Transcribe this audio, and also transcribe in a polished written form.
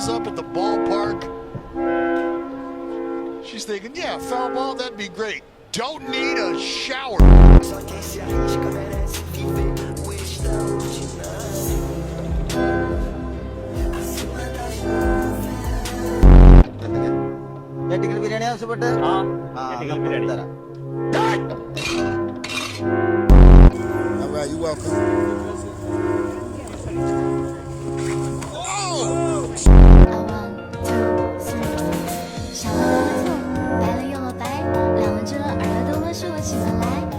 shows up at the ballpark. She's thinking, yeah, foul ball, that'd be great. Don't need a shower. Só quem se arrisca merece viver o extraordinário. Acima das chicken biryani ആവശ്യപ്പെട്ട് chicken biryani. തരാം. All right, you welcome. One, two, three。小了又了错，白了又了白，两了这，耳了兜了，说起了来。